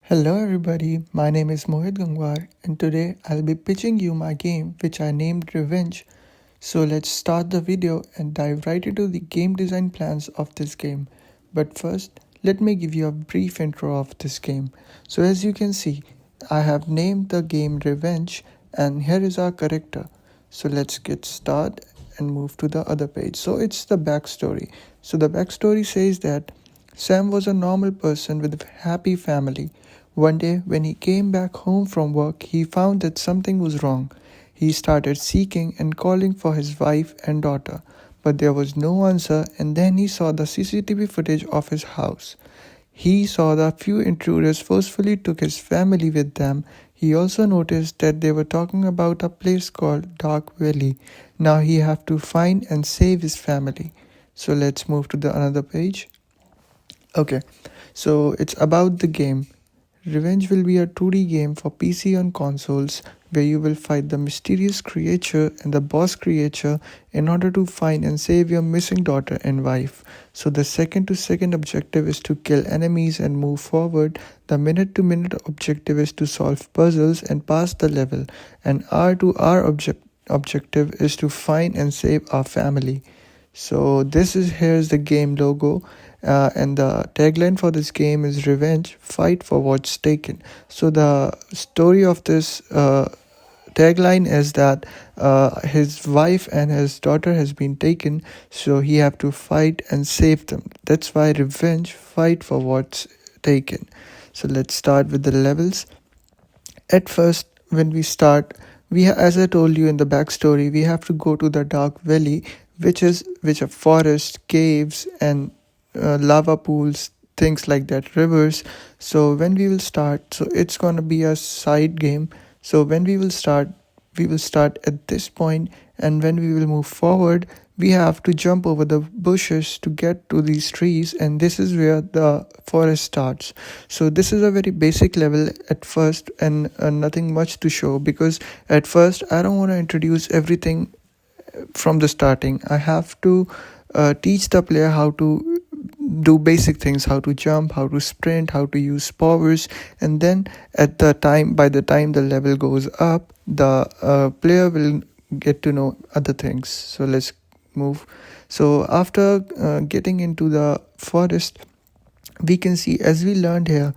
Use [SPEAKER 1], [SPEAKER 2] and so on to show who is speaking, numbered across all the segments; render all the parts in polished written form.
[SPEAKER 1] Hello everybody, my name is Mohit Gangwar and today I'll be pitching you my game which I named Revenge. So let's start the video and dive right into the game design plans of this game. But first, let me give you a brief intro of this game. So as you can see, I have named the game Revenge and here is our character. So let's get started and move to the other page. So it's the backstory. So the backstory says that Sam was a normal person with a happy family. One day, when he came back home from work, he found that something was wrong. He started seeking and calling for his wife and daughter, but there was no answer, and then he saw the CCTV footage of his house. He saw that few intruders forcefully took his family with them. He also noticed that they were talking about a place called Dark Valley. Now he have to find and save his family. So let's move to the another page. Okay, so it's about the game. Revenge will be a 2D game for PC and consoles where you will fight the mysterious creature and the boss creature in order to find and save your missing daughter and wife. So the second to second objective is to kill enemies and move forward. The minute to minute objective is to solve puzzles and pass the level. And R to R objective is to find and save our family. So here's the game logo, and the tagline for this game is Revenge, Fight for What's Taken. So the story of this tagline is that his wife and his daughter has been taken, so he have to fight and save them. That's why Revenge, Fight for What's Taken. So let's start with the levels. At first, when we start, as I told you in the backstory, we have to go to the Dark Valley, which are forests, caves, and lava pools, things like that, rivers. So when we will start, so it's gonna be a side game. So when we will start at this point, and when we will move forward, we have to jump over the bushes to get to these trees, and this is where the forest starts. So this is a very basic level at first, and nothing much to show, because at first I don't want to introduce everything from the starting. I have to teach the player how to do basic things, how to jump, how to sprint, how to use powers, and then by the time the level goes up, the player will get to know other things. So let's move. So after getting into the forest, we can see, as we learned here,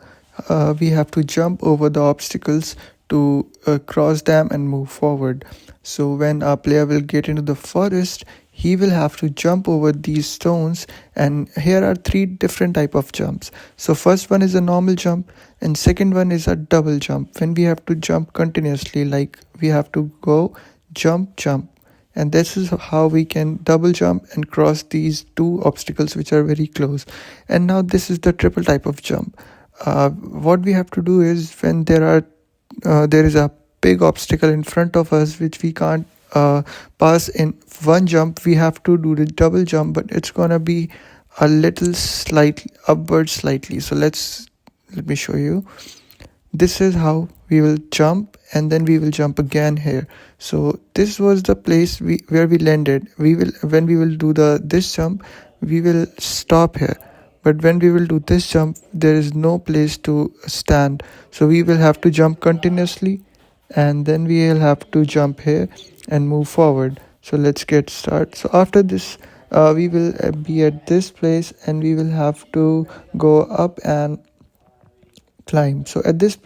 [SPEAKER 1] we have to jump over the obstacles to cross them and move forward. So when our player will get into the forest, he will have to jump over these stones, and here are three different type of jumps. So first one is a normal jump, and second one is a double jump, when we have to jump continuously, like we have to go jump jump, and this is how we can double jump and cross these two obstacles which are very close. And now this is the triple type of jump. What we have to do is, when there is a big obstacle in front of us which we can't pass in one jump, we have to do the double jump, but it's gonna be a little slightly upward slightly. So let me show you. This is how we will jump, and then we will jump again here. So this was the place where we landed. When we will do this jump, we will stop here, but when we will do this jump, there is no place to stand, so we will have to jump continuously, and then we will have to jump here and move forward. So let's get started. So after this, we will be at this place, and we will have to go up and climb. So at this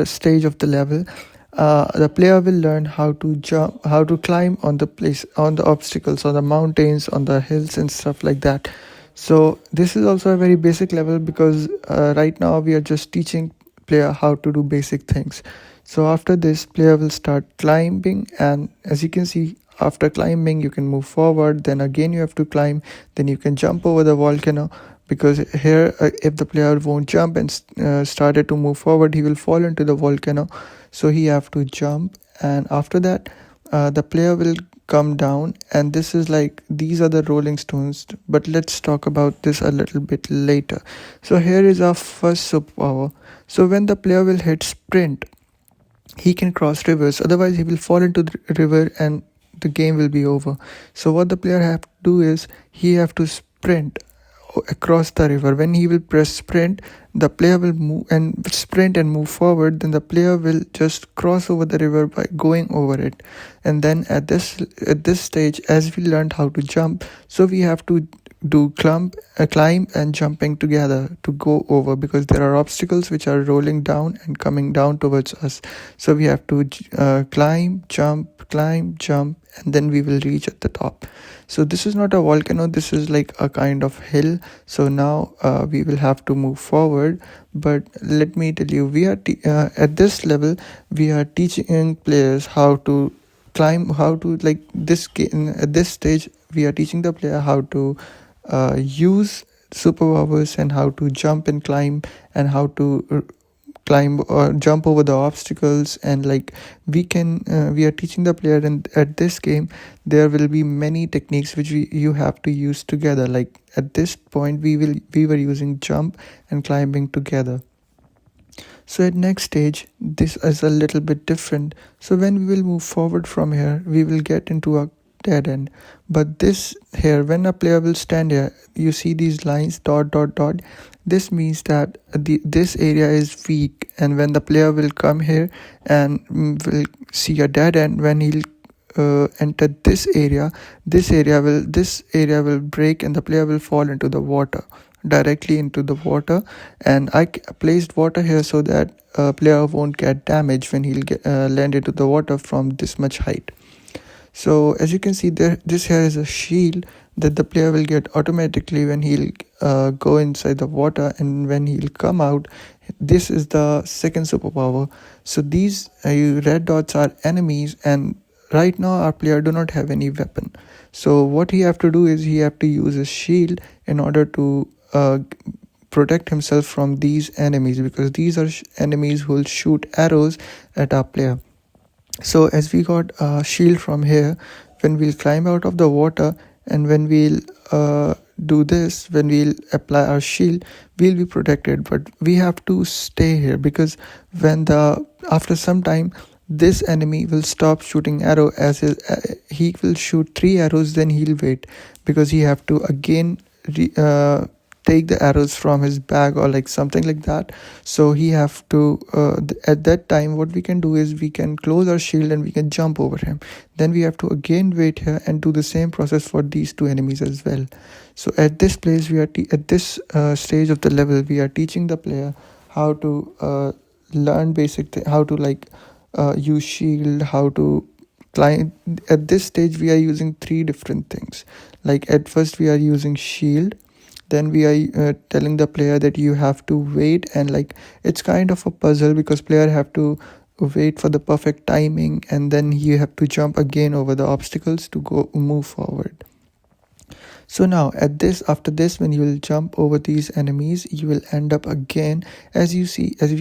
[SPEAKER 1] stage of the level, the player will learn how to jump, how to climb on the obstacles, on the mountains, on the hills, and stuff like that. So this is also a very basic level, because right now we are just teaching player how to do basic things. So after this, player will start climbing, and as you can see, after climbing you can move forward, then again you have to climb, then you can jump over the volcano, because here if the player won't jump and started to move forward, he will fall into the volcano, so he have to jump. And after that, the player will come down, and this is like, these are the rolling stones, but let's talk about this a little bit later. So here is our first superpower. So when the player will hit sprint, he can cross rivers, otherwise he will fall into the river and the game will be over. So what the player have to do is, he have to sprint across the river. When he will press sprint, the player will move and sprint and move forward, then the player will just cross over the river by going over it. And then at this stage, as we learned how to jump, so we have to do climb and jumping together to go over, because there are obstacles which are rolling down and coming down towards us. So we have to climb, jump, and then we will reach at the top. So this is not a volcano, this is like a kind of hill. So now we will have to move forward. But let me tell you, we are at this level we are teaching players how to climb, how to like this game. At this stage we are teaching the player how to use superpowers and how to jump and climb, and how to climb or jump over the obstacles. And like we are teaching the player, and at this game there will be many techniques which you have to use together. Like at this point we were using jump and climbing together. So at next stage this is a little bit different. So when we will move forward from here, we will get into a dead end. But this here, when a player will stand here, you see these lines dot dot dot. This means that this area is weak, and when the player will come here and will see a dead end, when he'll enter this area will break, and the player will fall into the water, directly into the water. And I placed water here so that player won't get damaged when he'll land into the water from this much height. So as you can see there, this here is a shield that the player will get automatically when he'll go inside the water, and when he'll come out, this is the second superpower. So these red dots are enemies, and right now our player do not have any weapon. So what he have to do is he have to use a shield in order to protect himself from these enemies, because these are enemies who will shoot arrows at our player. So as we got a shield from here, when we'll climb out of the water, and when we'll do this, when we'll apply our shield, we'll be protected. But we have to stay here, because when after some time this enemy will stop shooting arrow, as he will shoot 3 arrows, then he'll wait, because he have to again take the arrows from his bag or like something like that. So he have to at that time what we can do is we can close our shield and we can jump over him. Then we have to again wait here and do the same process for these 2 enemies as well. So at this place we are at this stage of the level, we are teaching the player how to learn basic how to like use shield, how to climb. At this stage we are using 3 different things. Like at first we are using shield, then we are telling the player that you have to wait, and like it's kind of a puzzle, because player have to wait for the perfect timing, and then you have to jump again over the obstacles to move forward. So now after this, when you will jump over these enemies, you will end up again, as you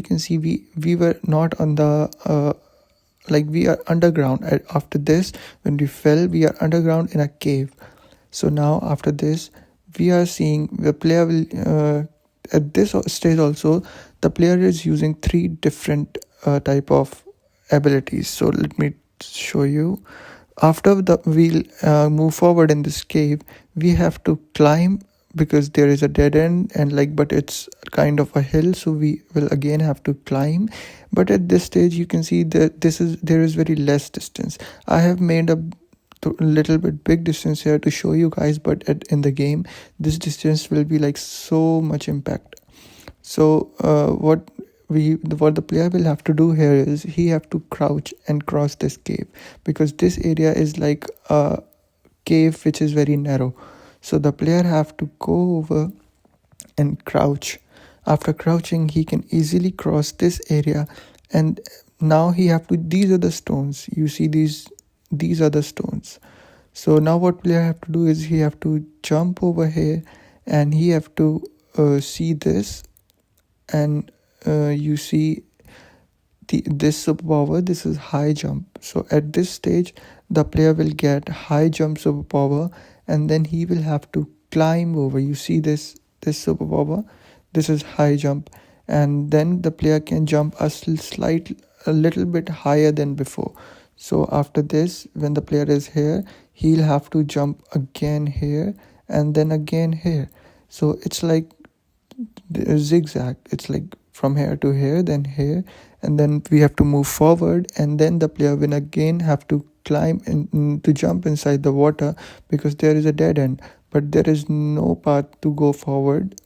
[SPEAKER 1] can see, we were not on the like we are underground. After this, when we fell, we are underground in a cave. So now after this, we are seeing the player will at this stage also the player is using 3 different type of abilities. So let me show you. After we'll move forward in this cave, we have to climb, because there is a dead end, and like but it's kind of a hill, so we will again have to climb. But at this stage you can see that there is very less distance. I have made a little bit big distance here to show you guys, but in the game this distance will be like so much impact. So what the player will have to do here is he have to crouch and cross this cave, because this area is like a cave which is very narrow. So the player have to go over and crouch. After crouching, he can easily cross this area, and now he have to, these are the stones, you see these are the stones. So now what player have to do is he have to jump over here, and he have to see this, and you see this superpower, this is high jump. So at this stage the player will get high jump superpower, and then he will have to climb over. You see this superpower, this is high jump, and then the player can jump a little bit higher than before. So after this, when the player is here, he'll have to jump again here, and then again here. So it's like a zigzag. It's like from here to here, then here, and then we have to move forward, and then the player will again have to climb and to jump inside the water, because there is a dead end, but there is no path to go forward.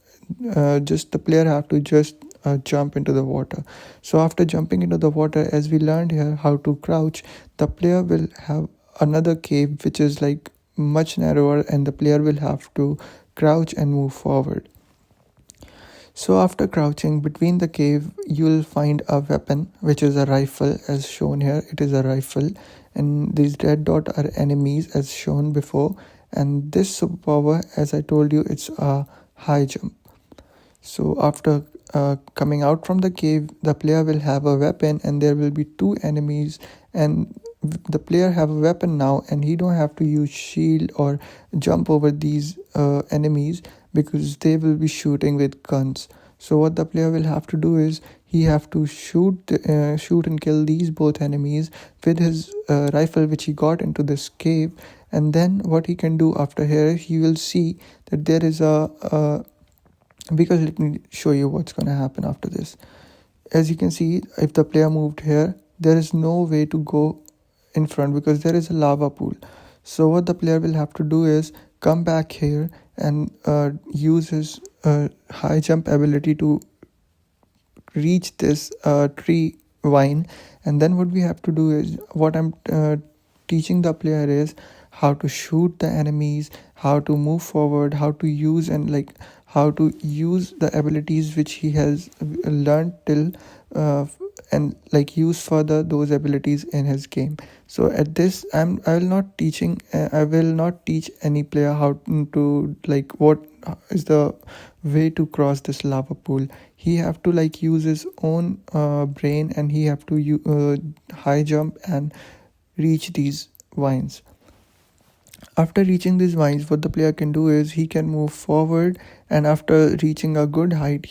[SPEAKER 1] Just the player have to just jump into the water. So after jumping into the water, as we learned here how to crouch, the player will have another cave which is like much narrower, and the player will have to crouch and move forward. So after crouching between the cave, you'll find a weapon, which is a rifle, as shown here. It is a rifle, and these red dot are enemies, as shown before. And this superpower, as I told you, it's a high jump. So after coming out from the cave, the player will have a weapon, and there will be two enemies, and the player have a weapon now, and he don't have to use shield or jump over these enemies, because they will be shooting with guns. So what the player will have to do is he have to shoot and kill these both enemies with his rifle, which he got into this cave. And then what he can do after here, he will see that there is because let me show you what's going to happen after this. As you can see, if the player moved here, there is no way to go in front, because there is a lava pool. So what the player will have to do is come back here and use his high jump ability to reach this tree vine. And then what we have to do is, what I'm teaching the player is how to shoot the enemies, how to move forward, how to use and like how to use the abilities which he has learned till and like use further those abilities in his game. So at this I will not teach any player how to like what is the way to cross this lava pool. He have to like use his own brain, and he have to high jump and reach these vines. After reaching these vines, what the player can do is he can move forward, and after reaching a good height,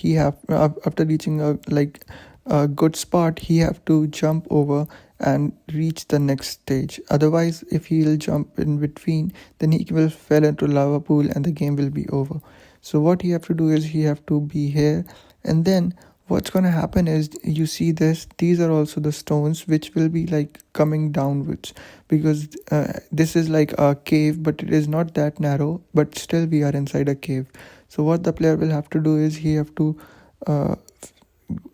[SPEAKER 1] after reaching a good spot, he have to jump over and reach the next stage. Otherwise, if he'll jump in between, then he will fall into lava pool and the game will be over. So what he have to do is he have to be here, and then what's going to happen is, you see these are also the stones which will be like coming downwards, because this is like a cave, but it is not that narrow, but still we are inside a cave. So what the player will have to do is he have to uh,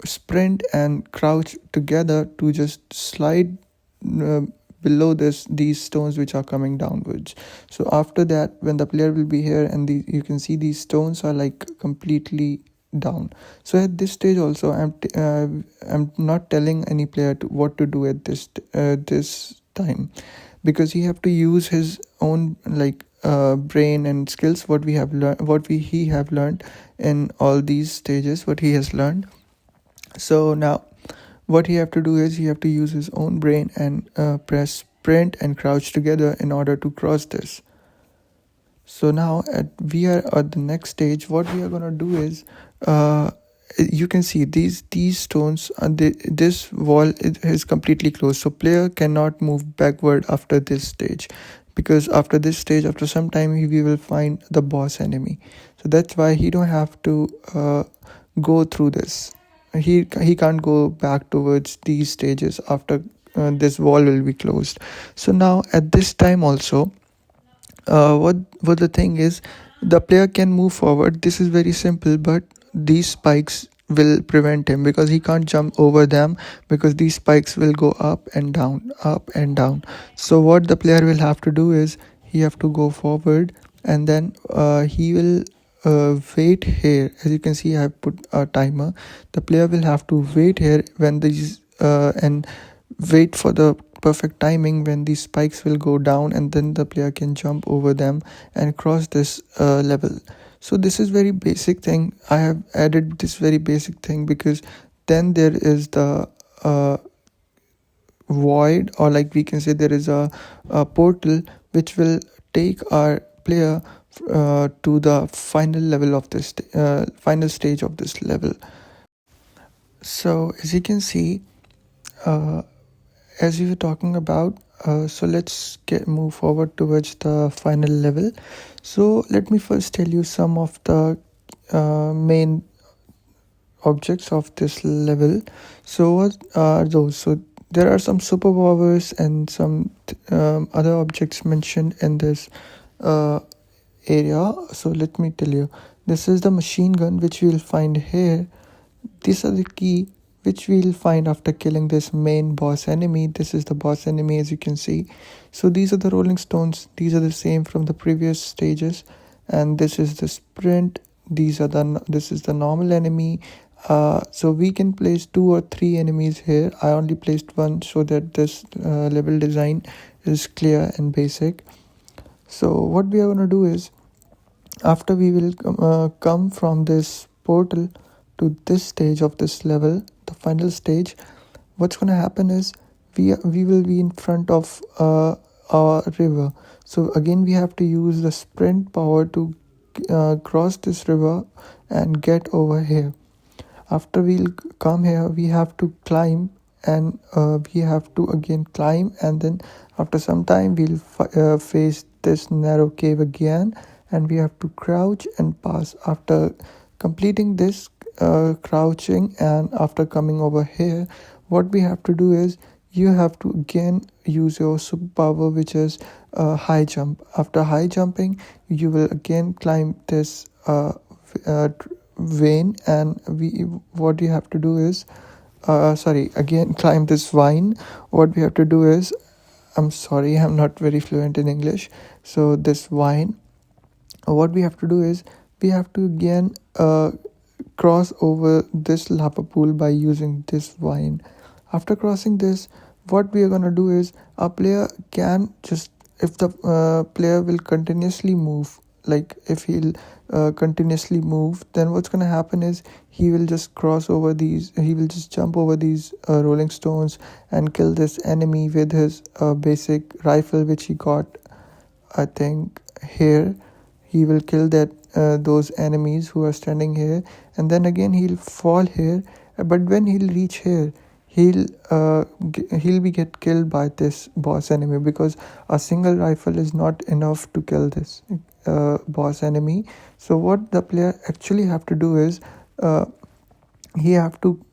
[SPEAKER 1] sprint and crouch together to just slide uh, below these stones which are coming downwards. So after that, when the player will be here, and you can see these stones are like completely down. So at this stage also, I'm not telling any player what to do at this time, because he have to use his own like brain and skills, what we have learned, he have learned in all these stages, what he has learned. So now what he have to do is he have to use his own brain and press sprint and crouch together in order to cross this. So now we are at the next stage. What we are going to do is you can see these stones and this wall is completely closed, so player cannot move backward after this stage, because after this stage, after some time, we will find the boss enemy. So that's why he don't have to go through this. He can't go back towards these stages after this wall will be closed. So now at this time also, what the thing is, the player can move forward. This is very simple, but these spikes will prevent him, because he can't jump over them, because these spikes will go up and down, up and down. So what the player will have to do is he have to go forward, and then he will wait here. As you can see, I have put a timer. The player will have to wait here when these and wait for the perfect timing when these spikes will go down, and then the player can jump over them and cross this level. So this is very basic thing. I have added this very basic thing because then there is the void, or like we can say there is a portal which will take our player to the final level of this final stage of this level. So as you can see, uh, as we were talking about, so let's move forward towards the final level. So let me first tell you some of the main objects of this level. So what are those? So there are some superpowers and some other objects mentioned in this uh, area. So let me tell you, this is the machine gun which we will find here. These are the key which we'll find after killing this main boss enemy. This is the boss enemy, as you can see. So these are the rolling stones. These are the same from the previous stages, and this is the sprint. This is the normal enemy. So we can place 2 or 3 enemies here. I only placed one so that this level design is clear and basic. So what we are going to do is, after we will come from this portal to this stage of this level, the final stage, what's going to happen is we will be in front of our river. So again we have to use the sprint power to cross this river and get over here. After we'll come here, we have to climb, and we have to again climb, and then after some time we'll face this narrow cave again, and we have to crouch and pass. After completing this crouching and after coming over here, what we have to do is you have to again use your superpower, which is high jump. After high jumping, you will again climb this vein, and what you have to do is again climb this vine. What we have to do is, I'm sorry, I'm not very fluent in English. So this vine, what we have to do is we have to again cross over this lava pool by using this vine. After crossing this, what we are going to do is a player can just, if the player will continuously move, like if he'll continuously move, then what's going to happen is he will just jump over these rolling stones and kill this enemy with his basic rifle which he got, I think, here. He will kill those enemies who are standing here, and then again he'll fall here. But when he'll reach here, he'll be get killed by this boss enemy, because a single rifle is not enough to kill this boss enemy. So what the player actually have to do is he have to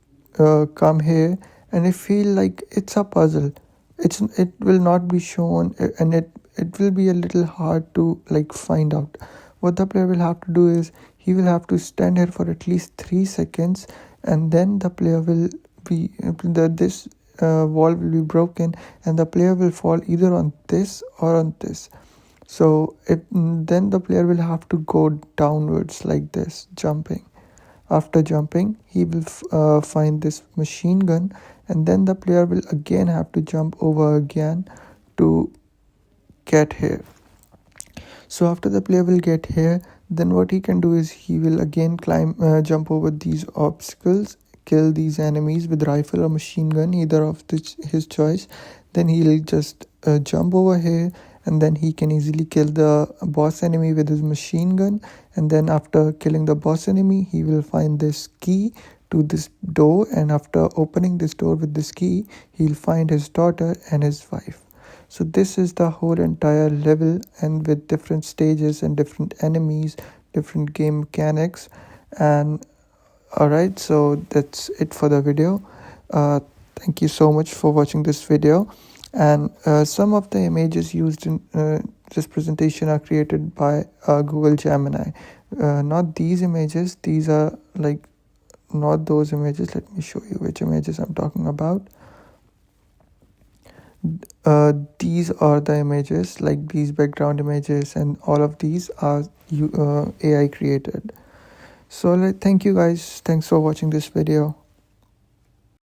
[SPEAKER 1] come here, and I feel like it's a puzzle. It will not be shown, and it will be a little hard to like find out. What the player will have to do is he will have to stand here for at least 3 seconds, and then the player will be this wall will be broken, and the player will fall either on this or on this. So then the player will have to go downwards like this, jumping. After jumping, he will find this machine gun, and then the player will again have to jump over again to get here. So after the player will get here, then what he can do is he will again jump over these obstacles, kill these enemies with rifle or machine gun, either of his choice. Then he'll just jump over here, and then he can easily kill the boss enemy with his machine gun. And then after killing the boss enemy, he will find this key to this door, and after opening this door with this key, he'll find his daughter and his wife. So this is the whole entire level, and with different stages and different enemies, different game mechanics. And alright, so that's it for the video. Thank you so much for watching this video. And some of the images used in this presentation are created by Google Gemini. Not these images, these are like not those images. Let me show you which images I'm talking about. These are the images, like these background images, and all of these are AI created. So thank you guys, thanks for watching this video.